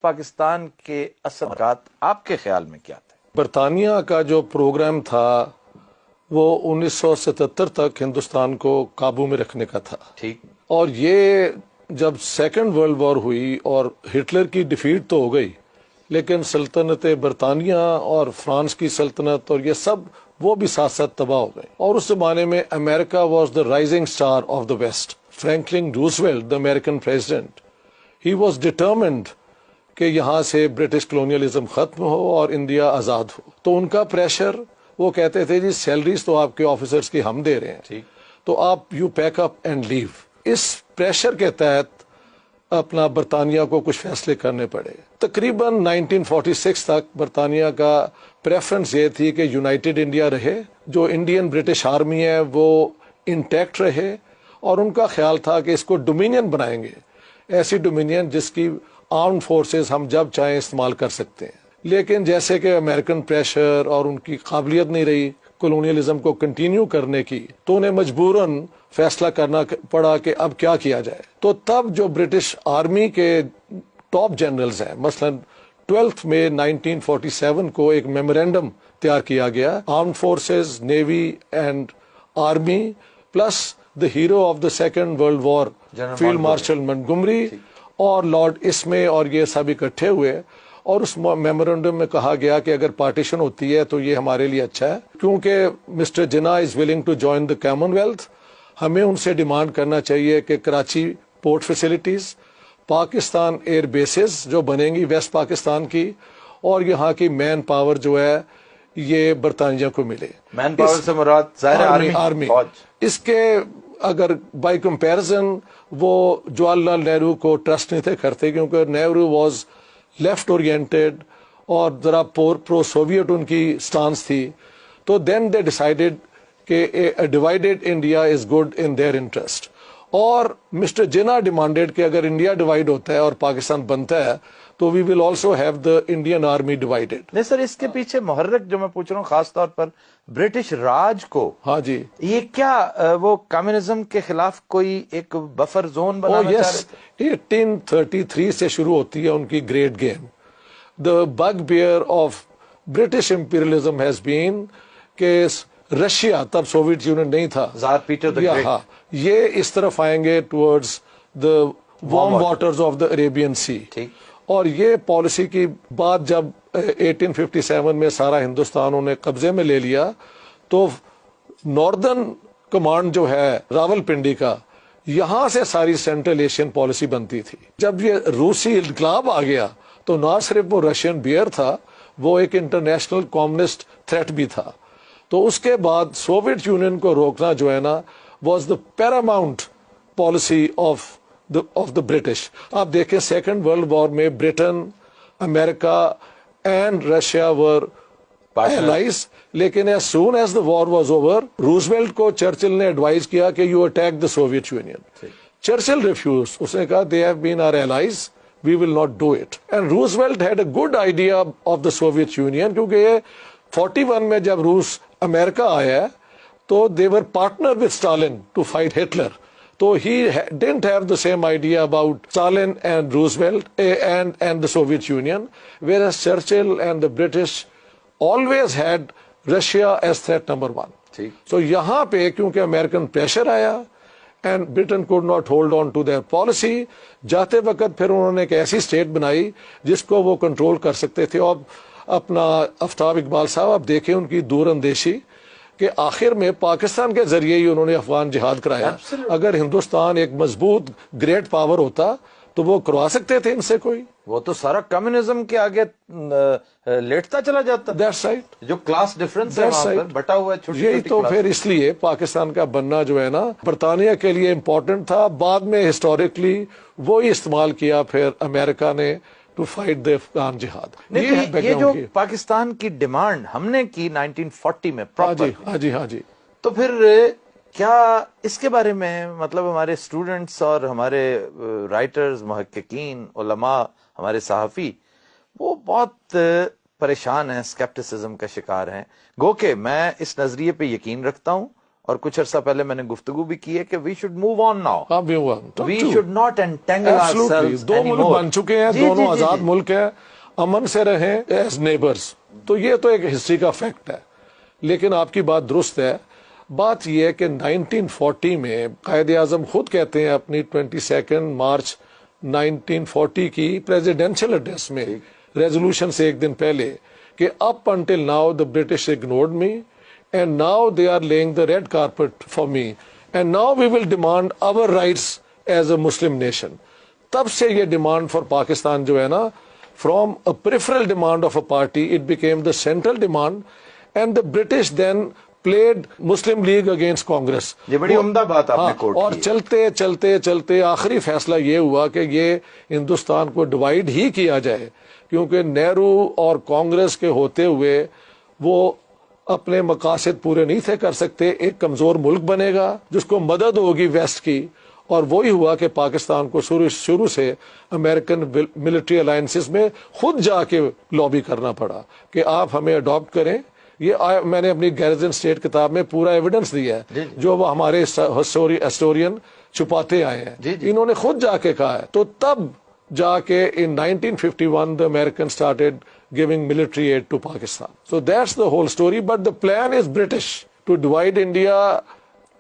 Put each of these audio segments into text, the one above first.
پاکستان کے اثرات آپ کے خیال میں کیا تھے؟ برطانیہ کا جو پروگرام تھا وہ 1977 تک ہندوستان کو قابو میں رکھنے کا تھا. ٹھیک. اور یہ جب سیکنڈ ورلڈ وار ہوئی اور ہٹلر کی ڈیفیٹ تو ہو گئی، لیکن سلطنت برطانیہ اور فرانس کی سلطنت اور یہ سب وہ بھی ساتھ ساتھ تباہ ہو گئے. اور اس زمانے میں America was the rising star of the west. Franklin Roosevelt the American president, he was determined کہ یہاں سے برٹش کلونیلزم ختم ہو اور انڈیا آزاد ہو. تو ان کا پریشر، وہ کہتے تھے جی سیلریز تو آپ کے آفیسرز کی ہم دے رہے ہیں، تو آپ you pack up and leave. اس پریشر کے تحت اپنا برطانیہ کو کچھ فیصلے کرنے پڑے. تقریباً 1946 تک برطانیہ کا پریفرنس یہ تھی کہ یونائٹڈ انڈیا رہے، جو انڈین برٹش آرمی ہے وہ انٹیکٹ رہے، اور ان کا خیال تھا کہ اس کو ڈومینین بنائیں گے، ایسی ڈومینین جس کی آرمڈ فورسز ہم جب چاہیں استعمال کر سکتے ہیں. لیکن جیسے کہ امریکن پریشر اور ان کی قابلیت نہیں رہی کولونیلزم کو کنٹینیو کرنے کی، تو انہیں مجبوراً فیصلہ کرنا پڑا کہ اب کیا کیا جائے. تو تب جو برٹش آرمی کے ٹاپ جنرلز ہیں، مثلا 12 مئی 1947 کو ایک میمورینڈم تیار کیا گیا، armed forces, navy and army plus the hero of the second world war field marshal Montgomery اور لارڈ اسمے، اور یہ سب اکٹھے ہوئے. اور اس میمورینڈم میں کہا گیا کہ اگر پارٹیشن ہوتی ہے تو یہ ہمارے لیے اچھا ہے، کیونکہ mister Jinnah is willing to join the Commonwealth. ہمیں ان سے ڈیمانڈ کرنا چاہیے کہ Karachi port facilities, Pakistan air bases جو بنیں گی ویسٹ پاکستان کی، اور یہاں کی مین پاور جو ہے یہ برطانیہ کو ملے. مین پاور سے مراد ظاہر آرمی. اس کے اگر بائی کمپیرزن وہ جواہر لال نہرو کو ٹرسٹ نہیں تھے کرتے، کیونکہ نہرو واز لیفٹ اورینٹیڈ اور ذرا پرو سوویٹ ان کی سٹانس تھی. تو دین دے ڈیسائیڈیڈ کہ divided India is good in their interest. اور مسٹر جناح ڈیمانڈیڈ کہ اگر انڈیا ڈیوائیڈ ہوتا ہے اور پاکستان بنتا ہے تو we will also have the Indian army divided. نہیں سر، اس کے پیچھے محرک جو میں پوچھ رہا ہوں خاص طور پر برٹش راج کو، ہاں جی، یہ کیا وہ کمیونزم کے خلاف کوئی ایک بفر زون بنانا چاہ رہے تھے؟ 1833 سے شروع ہوتی ہے ان کی great game. The big bear of British imperialism has been کہ رشیا، تب سوویت یونین نہیں تھا، زار پیٹر دی گریٹ، ہاں یہ اس طرف آئیں گے towards the warm waters of the Arabian sea. اور یہ پالیسی کی بات جب 1857 میں سارا ہندوستان انہوں نے قبضے میں لے لیا، تو ناردرن کمانڈ جو ہے راول پنڈی کا، یہاں سے ساری سینٹرل ایشین پالیسی بنتی تھی. جب یہ روسی انقلاب آ گیا تو نہ صرف وہ رشین بیئر تھا، وہ ایک انٹرنیشنل کمیونسٹ تھریٹ بھی تھا. تو اس کے بعد سوویت یونین کو روکنا جو ہے نا was the paramount policy of the British. آپ دیکھیں سیکنڈ ورلڈ وار میں Britain, America and Russia were allies، لیکن as soon as the war was over Roosevelt کو چرچل نے ایڈوائز کیا کہ you attack the Soviet Union. Churchill refuse, اس نے کہا they have been our allies, we will not do it. And Roosevelt had a good idea of the Soviet Union، کیونکہ یہ 41 میں جب روس امریکہ آیا تو they were partner with Stalin to fight Hitler. So he didn't have the same idea about Stalin and Roosevelt and the Soviet Union, whereas Churchill and the British always had Russia as threat number one. So یہاں پہ کیونکہ American pressure آیا and Britain could not hold on to their policy، جاتے وقت پھر انہوں نے ایک ایسی اسٹیٹ بنائی جس کو وہ کنٹرول کر سکتے تھے. اور اپنا آفتاب اقبال صاحب آپ دیکھیں ان کی دور اندیشی کہ آخر میں پاکستان کے ذریعے ہی انہوں نے افغان جہاد کرایا. اگر ہندوستان ایک مضبوط گریٹ پاور ہوتا تو وہ کروا سکتے تھے ان سے کوئی، وہ تو سارا کمیونزم کے آگے لیٹتا چلا جاتا. دیٹس رائٹ، جو کلاس ڈفرنس ہے وہاں پر بٹا ہوا ہے چھوٹی یہی تو پھر اس لیے پاکستان کا بننا جو ہے نا برطانیہ کے لیے امپورٹنٹ تھا. بعد میں ہسٹوریکلی وہی استعمال کیا پھر امریکہ نے ٹو فائٹ دا افغان جہاد. یہ جو پاکستان کی ڈیمانڈ ہم نے کی 1940 میں، ہاں جی، تو پھر کیا اس کے بارے میں مطلب ہمارے اسٹوڈنٹس اور ہمارے رائٹرز، محققین، علماء، ہمارے صحافی وہ بہت پریشان ہیں، اسکیپٹسزم کا شکار ہیں. گو کہ میں اس نظریے پہ یقین رکھتا ہوں اور کچھ عرصہ پہلے میں نے گفتگو بھی کی ہے کہ we should move on now, اب بھی ہوا we should not entangle ourselves دو ملک anymore. بن چکے ہیں, دونوں آزاد ملک ہیں, امن سے رہیں ایز نیبرز. تو یہ تو ایک ہسٹری کا فیکٹ ہے. لیکن آپ کی بات درست ہے. بات یہ ہے کہ 1940 میں قائد اعظم خود کہتے ہیں اپنی 22 مارچ 1940 کی پریزیڈینشل ایڈریس میں, ریزولوشن سے ایک دن پہلے, کہ up until now the British ignored me and now they are laying the red carpet for me and now we will demand our rights as a Muslim nation. تب سے یہ demand for Pakistan جو ہے نا, from a peripheral demand of a party it became the central demand and the British then played Muslim League against Congress. یہ بڑی عمدہ بات آپ نے کوٹ کی. اور چلتے چلتے چلتے آخری فیصلہ یہ ہوا کہ یہ ہندوستان کو ڈیوائیڈ ہی کیا جائے, کیونکہ نہرو اور کانگریس کے ہوتے ہوئے وہ اپنے مقاصد پورے نہیں تھے کر سکتے. ایک کمزور ملک بنے گا جس کو مدد ہوگی ویسٹ کی, اور وہی ہوا کہ پاکستان کو شروع سے امریکن ملٹری الائنسز میں خود جا کے لابی کرنا پڑا کہ آپ ہمیں اڈاپٹ کریں. یہ میں نے اپنی گیرزن اسٹیٹ کتاب میں پورا ایویڈنس دیا ہے جو وہ ہمارے ہسٹورین چھپاتے آئے ہیں. انہوں نے خود جا کے کہا ہے. تو تب جا کے in 1951 the Americans started giving military aid to Pakistan. So that's the whole story. But the plan is British to divide India,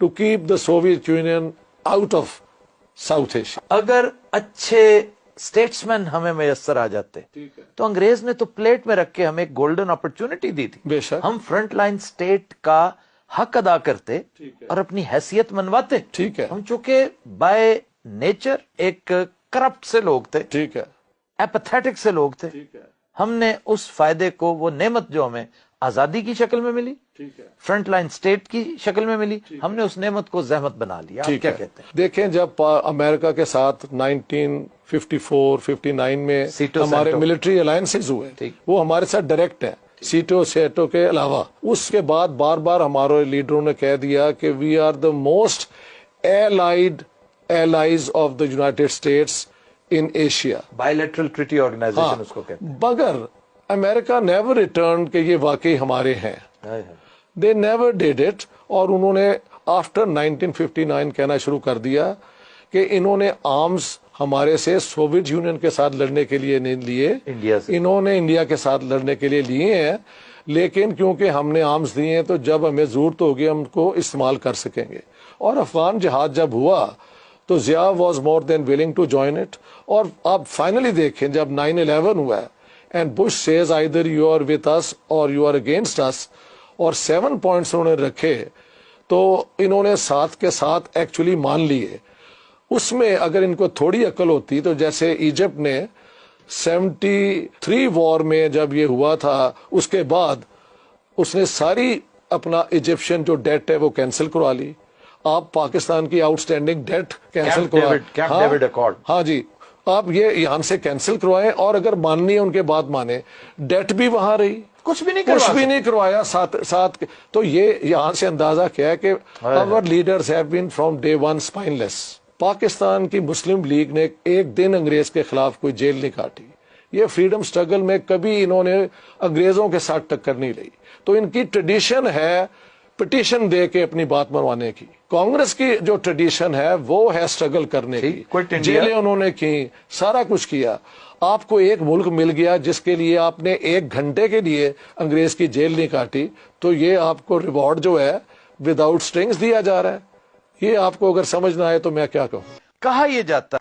to keep the Soviet Union out of South Asia. اگر اچھے statesman ہمیں میسر آ جاتے تو انگریز نے تو plate میں رکھ کے ہمیں ایک گولڈن اپرچونٹی دی تھی. بے شک ہم فرنٹ لائن اسٹیٹ کا حق ادا کرتے اور اپنی حیثیت منواتے. ٹھیک ہے. ہم چونکہ بائی نیچر ایک کرپٹ سے لوگ تھے, ٹھیک ہے, ایپیتھیٹک سے لوگ تھے, ہم نے اس فائدے کو, وہ نعمت جو ہمیں آزادی کی شکل میں ملی, فرنٹ لائن سٹیٹ کی شکل میں ملی, ہم نے اس نعمت کو زحمت بنا لیا. آپ کیا کہتے ہیں؟ دیکھیں جب امریکہ کے ساتھ 1954-59 میں ہمارے ملٹری الائنسز ہوئے, وہ ہمارے ساتھ ڈائریکٹ ہیں سیٹو سیٹو کے علاوہ. اس کے بعد بار بار ہمارے لیڈروں نے کہہ دیا کہ we are the most allies of the United States in Asia. Bilateral treaty organization اس کو کہتے ہیں. مگر امریکہ never returned کہ یہ واقعی ہمارے ہیں. They never did it. اور انہوں نے after 1959 کہنا شروع کر دیا کہ انہوں نے آرمز ہمارے سے سوویت یونین کے ساتھ لڑنے کے لیے نہیں لیے, انہوں نے انڈیا کے ساتھ لڑنے کے لیے لیے ہیں, لیکن کیونکہ ہم نے آرمز دیے ہیں تو جب ہمیں ضرورت ہوگی ہم کو استعمال کر سکیں گے. اور افغان جہاد جب ہوا تو Zia was more than willing to join it. اور آپ فائنلی دیکھیں جب 9/11 ہوا ہے and Bush says either you are with us or you are against اس, اور 7 پوائنٹس انہوں نے رکھے تو انہوں نے ساتھ کے ساتھ ایکچولی مان لیے. اس میں اگر ان کو تھوڑی عقل ہوتی تو جیسے ایجپٹ نے 73 وار میں جب یہ ہوا تھا اس کے بعد اس نے ساری اپنا ایجپشین جو ڈیٹ ہے وہ کینسل کروا لی. آپ پاکستان کی آؤٹ اسٹینڈنگ ڈیٹ کینسل کروائیں. ہاں جی, آپ یہ یہاں سے کینسل کروائیں, اور اگر ماننی ہے ان کے بعد مانے, ڈیٹ بھی وہاں رہی, کچھ بھی نہیں کروایا ساتھ. تو یہ یہاں سے اندازہ کیا ہے کہ our leaders have been from day one spineless. Pakistan کی مسلم لیگ نے ایک دن انگریز کے خلاف کوئی جیل نہیں کاٹی. یہ فریڈم سٹرگل میں کبھی انہوں نے انگریزوں کے ساتھ ٹکر نہیں لی. تو ان کی ٹریڈیشن ہے پٹیشن دے کے اپنی بات منوانے کی. کانگریس کی جو ٹریڈیشن ہے وہ ہے سٹرگل کرنے کی, جیلیں انہوں نے کی, سارا کچھ کیا. آپ کو ایک ملک مل گیا جس کے لیے آپ نے 1 گھنٹے کے لیے انگریز کی جیل نہیں کاٹی, تو یہ آپ کو ریوارڈ جو ہے وداؤٹ سٹرنگز دیا جا رہا ہے. یہ آپ کو اگر سمجھ نہ آئے تو میں کیا کہوں. کہا یہ جاتا